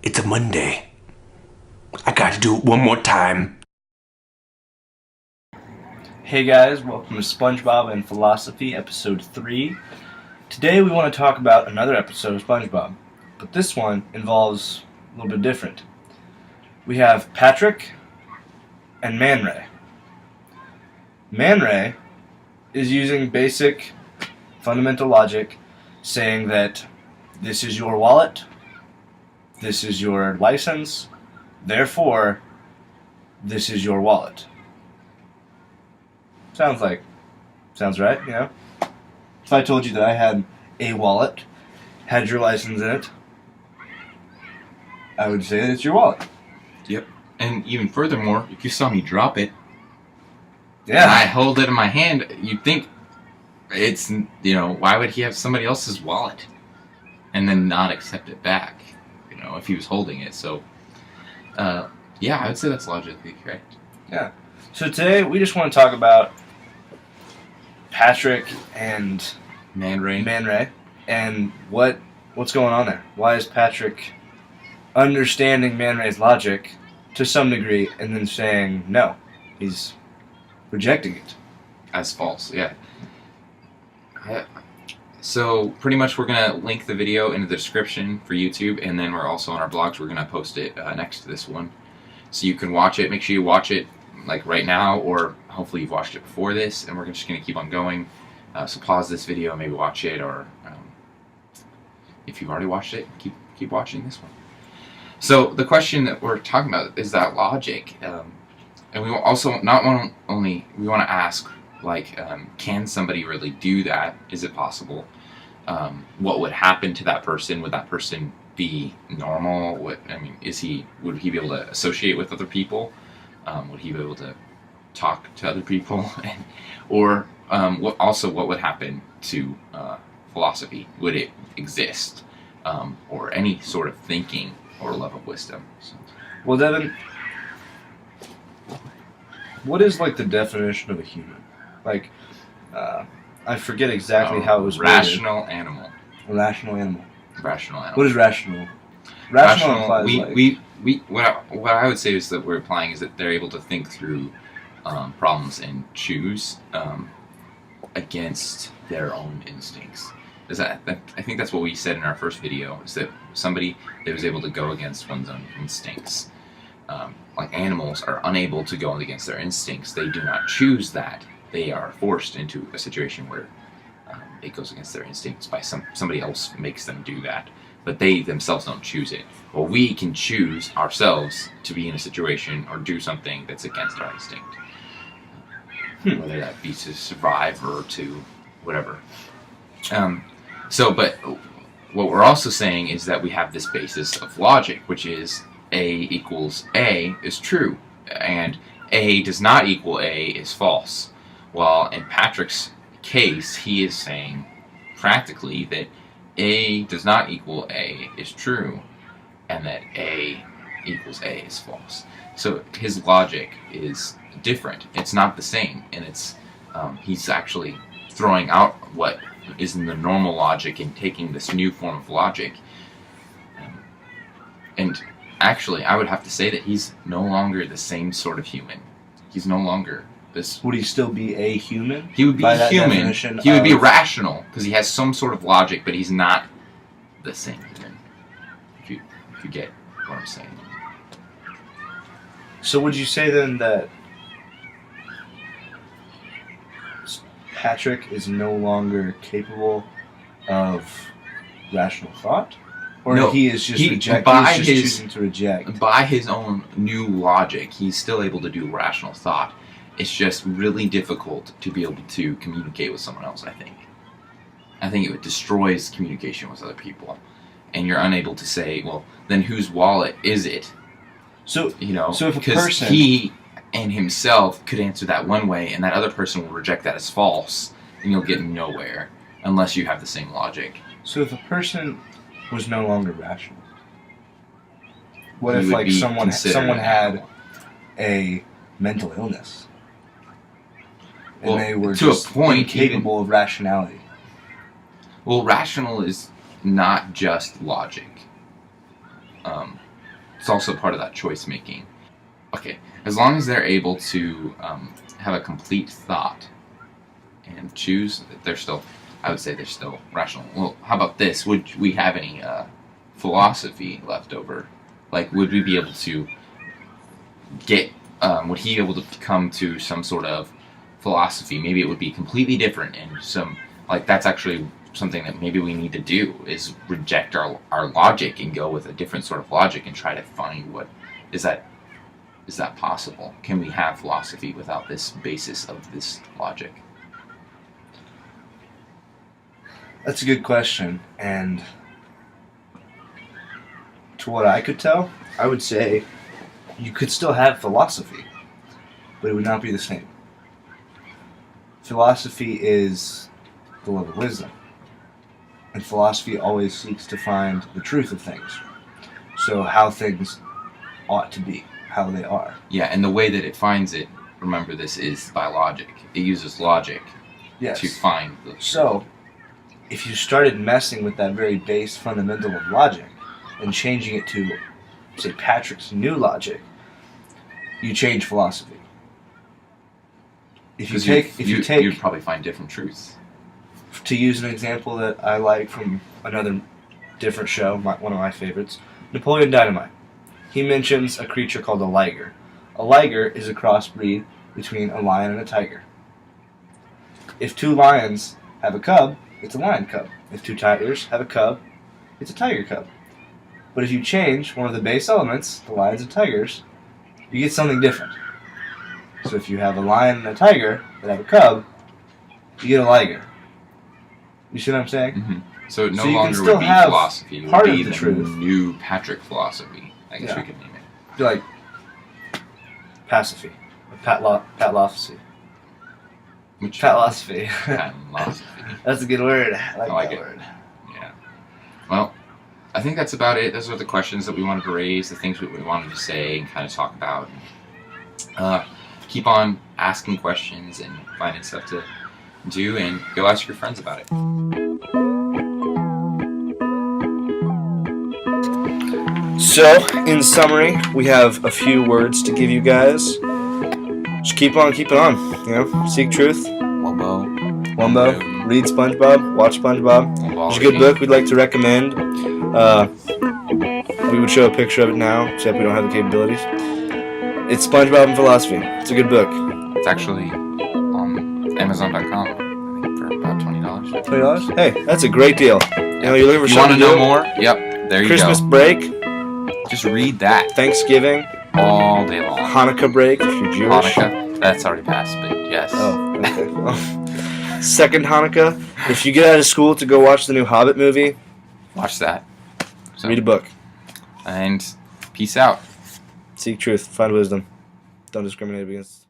It's a Monday. I gotta do it one more time. Hey guys, welcome to Spongebob and Philosophy, episode 3. Today we want to talk about another episode of SpongeBob, but this one involves a little bit different. We have Patrick and Man Ray. Man Ray is using basic, fundamental logic, saying that this is your wallet, this is your license, therefore, this is your wallet. Sounds right, you know? If I told you that I had a wallet, had your license in it, I would say that it's your wallet. Yep. And even furthermore, if you saw me drop it, Yeah. and I hold it in my hand, you'd think it's, why would he have somebody else's wallet and then not accept it back, if he was holding it? So, yeah, I would say that's logically correct. Yeah. So today we just want to talk about Patrick and Man Ray. and what's going on there. Why is Patrick understanding Man Ray's logic to some degree and then saying no? He's rejecting it. As false, yeah. So pretty much we're going to link the video in the description for YouTube, and then we're also on our blogs. We're going to post it next to this one. So you can watch it. Make sure you watch it like right now, or hopefully you've watched it before this, and we're just going to keep on going. So pause this video, maybe watch it, or if you've already watched it, keep watching this one. So the question that we're talking about is that logic, and we also we want to ask, can somebody really do that? Is it possible? What would happen to that person? Would that person be normal? Would he be able to associate with other people? Would he be able to talk to other people? Or what would happen to philosophy? Would it exist? Or any sort of thinking or love of wisdom? So. Well, Devin, what is the definition of a human? I forget exactly how it was rational worded. animal. A rational animal. Rational animal. What is rational? Rational implies what I would say is that we're applying is that they're able to think through problems and choose against their own instincts. I think that's what we said in our first video, is that somebody that was able to go against one's own instincts. Animals are unable to go against their instincts. They do not choose that. They are forced into a situation where it goes against their instincts by somebody else makes them do that. But they themselves don't choose it. Well, we can choose ourselves to be in a situation or do something that's against our instinct. Whether that be to survive or to whatever. But what we're also saying is that we have this basis of logic, which is A equals A is true, and A does not equal A is false. Well, in Patrick's case, he is saying practically that A does not equal A is true, and that A equals A is false. So his logic is different. It's not the same, and he's actually throwing out what is in the normal logic and taking this new form of logic. And actually, I would have to say that he's no longer the same sort of human. He's no longer this. Would he still be a human? He would be human. He would be rational because he has some sort of logic, but he's not the same human. If you get what I'm saying. So would you say then that Patrick is no longer capable of rational thought? Or no, he is just choosing to reject? By his own new logic, he's still able to do rational thought. It's just really difficult to be able to communicate with someone else, I think. I think it destroys communication with other people. And you're unable to say, well, then whose wallet is it? So if a because person... he and himself could answer that one way, and that other person will reject that as false, and you'll get nowhere unless you have the same logic. So if a person was no longer rational, what if someone had a mental illness and they were to just a point incapable of rationality? Well, rational is not just logic. it's also part of that choice making. Okay, as long as they're able to have a complete thought and choose, I would say they're still rational. Well, how about this? Would we have any philosophy left over? Like, would we be able to get, would he be able to come to some sort of philosophy? Maybe it would be completely different, and that's actually something that maybe we need to do, is reject our logic and go with a different sort of logic and try to find what is that possible? Can we have philosophy without this basis of this logic? That's a good question, and to what I could tell, I would say you could still have philosophy, but it would not be the same. Philosophy is the love of wisdom, and philosophy always seeks to find the truth of things. So how things ought to be, how they are. Yeah, and the way that it finds it, remember this, is by logic. It uses logic to find the truth. So, if you started messing with that very base fundamental of logic and changing it to, say, Patrick's new logic, you change philosophy. You'd probably find different truths. To use an example that I like from another different show, one of my favorites, Napoleon Dynamite. He mentions a creature called a liger. A liger is a crossbreed between a lion and a tiger. If two lions have a cub, it's a lion cub. If two tigers have a cub, it's a tiger cub. But if you change one of the base elements, the lions and tigers, you get something different. So if you have a lion and a tiger that have a cub, you get a liger. You see what I'm saying? Mm-hmm. So it no longer would be philosophy. It would be the new Patrick philosophy. I guess we could name it. Be like Pacify. Patlophacy. Patlosophy. Patlosophy. That's a good word. I like that it. word. Yeah. Well, I think that's about it. Those are the questions that we wanted to raise, the things that we wanted to say and kind of talk about. Keep on asking questions and finding stuff to do, and go ask your friends about it. So, in summary, we have a few words to give you guys. Just keep on keeping on, seek truth. Wumbo. Read SpongeBob, watch SpongeBob. It's a good book we'd like to recommend. We would show a picture of it now, except we don't have the capabilities. It's Spongebob and Philosophy. It's a good book. It's actually on Amazon.com, I think, for about $20. $20? Hey, that's a great deal. You're looking for you want to know more? Yep, there you Christmas go. break. Just read that. Thanksgiving. All day long. Hanukkah break, if you're Jewish. Hanukkah. That's already passed, but yes. Oh, okay. Well, second Hanukkah. If you get out of school to go watch the new Hobbit movie, watch that. So, read a book. And peace out. Seek truth. Find wisdom. Don't discriminate against